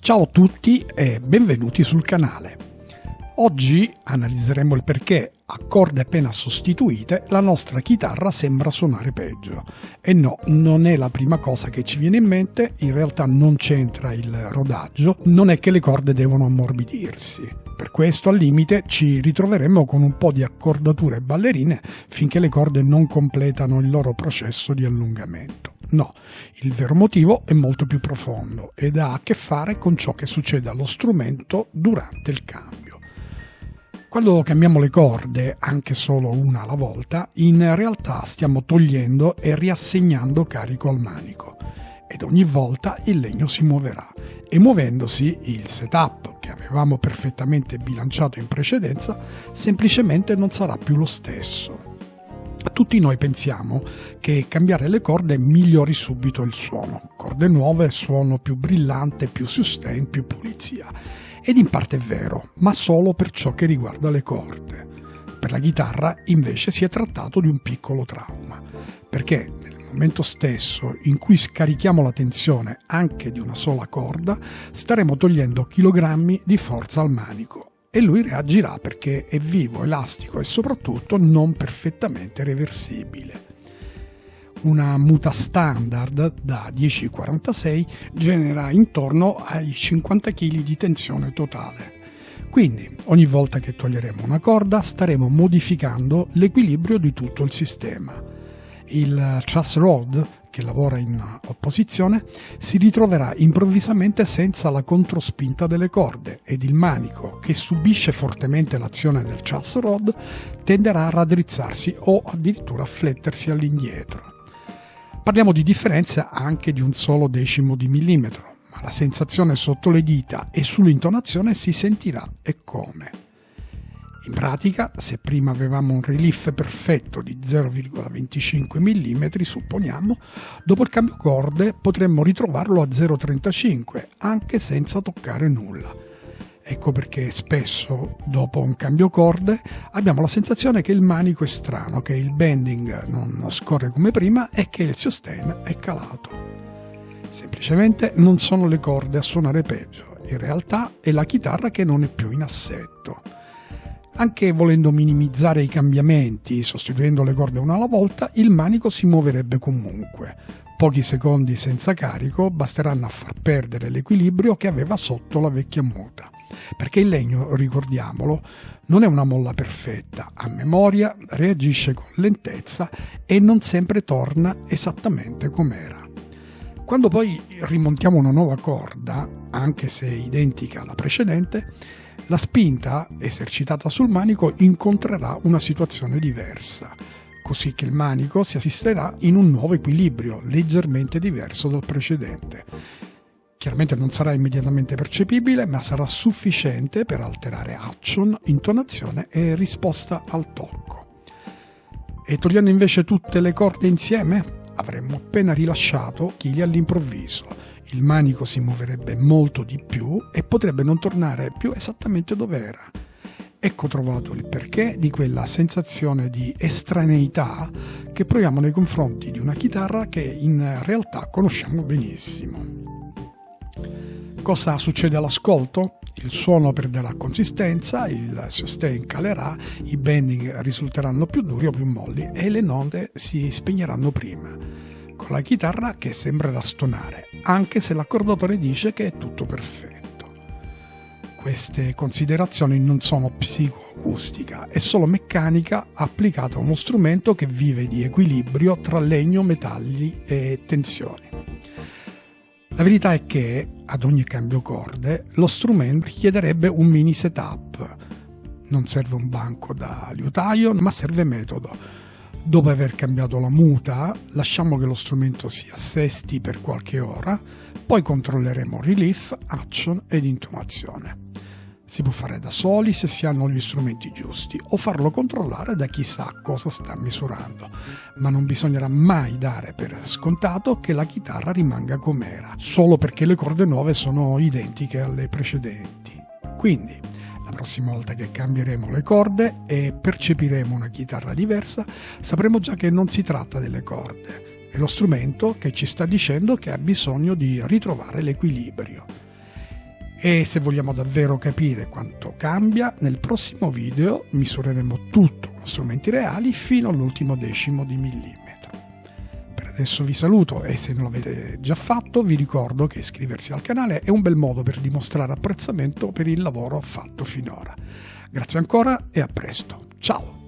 Ciao a tutti e benvenuti sul canale. Oggi analizzeremo il perché, a corde appena sostituite, la nostra chitarra sembra suonare peggio. E no, non è la prima cosa che ci viene in mente, in realtà non c'entra il rodaggio, non è che le corde devono ammorbidirsi. Per questo, al limite, ci ritroveremo con un po' di accordature ballerine finché le corde non completano il loro processo di allungamento. No, il vero motivo è molto più profondo ed ha a che fare con ciò che succede allo strumento durante il cambio. Quando cambiamo le corde, anche solo una alla volta, in realtà stiamo togliendo e riassegnando carico al manico ed ogni volta il legno si muoverà e muovendosi il setup che avevamo perfettamente bilanciato in precedenza semplicemente non sarà più lo stesso. Tutti noi pensiamo che cambiare le corde migliori subito il suono. Corde nuove, suono più brillante, più sustain, più pulizia. Ed in parte è vero, ma solo per ciò che riguarda le corde. Per la chitarra invece si è trattato di un piccolo trauma, perché nel momento stesso in cui scarichiamo la tensione anche di una sola corda, staremo togliendo chilogrammi di forza al manico. E lui reagirà perché è vivo, elastico e soprattutto non perfettamente reversibile. Una muta standard da 10,46 genera intorno ai 50 kg di tensione totale. Quindi ogni volta che toglieremo una corda staremo modificando l'equilibrio di tutto il sistema. Il truss rod, che lavora in opposizione, si ritroverà improvvisamente senza la controspinta delle corde ed il manico, che subisce fortemente l'azione del truss rod, tenderà a raddrizzarsi o addirittura a flettersi all'indietro. Parliamo di differenza anche di un solo decimo di millimetro, ma la sensazione sotto le dita e sull'intonazione si sentirà e come. In pratica, se prima avevamo un relief perfetto di 0,25 mm, supponiamo, dopo il cambio corde potremmo ritrovarlo a 0,35, anche senza toccare nulla. Ecco perché spesso, dopo un cambio corde, abbiamo la sensazione che il manico è strano, che il bending non scorre come prima e che il sustain è calato. Semplicemente non sono le corde a suonare peggio, in realtà è la chitarra che non è più in assetto. Anche volendo minimizzare i cambiamenti, sostituendo le corde una alla volta, il manico si muoverebbe comunque. Pochi secondi senza carico basteranno a far perdere l'equilibrio che aveva sotto la vecchia muta. Perché il legno, ricordiamolo, non è una molla perfetta, a memoria, reagisce con lentezza e non sempre torna esattamente com'era. Quando poi rimontiamo una nuova corda, anche se identica alla precedente, la spinta esercitata sul manico incontrerà una situazione diversa, così che il manico si assisterà in un nuovo equilibrio, leggermente diverso dal precedente. Chiaramente non sarà immediatamente percepibile, ma sarà sufficiente per alterare action, intonazione e risposta al tocco. E togliendo invece tutte le corde insieme, avremmo appena rilasciato chili all'improvviso. Il manico si muoverebbe molto di più e potrebbe non tornare più esattamente dove era. Ecco trovato il perché di quella sensazione di estraneità che proviamo nei confronti di una chitarra che in realtà conosciamo benissimo. Cosa succede all'ascolto? Il suono perderà consistenza, il sustain calerà, i bending risulteranno più duri o più molli e le note si spegneranno prima, con la chitarra che sembrerà stonare, anche se l'accordatore dice che è tutto perfetto. Queste considerazioni non sono psicoacustica, è solo meccanica applicata a uno strumento che vive di equilibrio tra legno, metalli e tensioni. La verità è che, ad ogni cambio corde, lo strumento richiederebbe un mini setup. Non serve un banco da liutaio, ma serve metodo. Dopo aver cambiato la muta, lasciamo che lo strumento si assesti per qualche ora, poi controlleremo relief, action ed intonazione. Si può fare da soli se si hanno gli strumenti giusti o farlo controllare da chi sa cosa sta misurando, ma non bisognerà mai dare per scontato che la chitarra rimanga com'era, solo perché le corde nuove sono identiche alle precedenti. Quindi, la prossima volta che cambieremo le corde e percepiremo una chitarra diversa, sapremo già che non si tratta delle corde, è lo strumento che ci sta dicendo che ha bisogno di ritrovare l'equilibrio. E se vogliamo davvero capire quanto cambia, nel prossimo video misureremo tutto con strumenti reali fino all'ultimo decimo di millimetro. Per adesso vi saluto e se non l'avete già fatto vi ricordo che iscriversi al canale è un bel modo per dimostrare apprezzamento per il lavoro fatto finora. Grazie ancora e a presto. Ciao!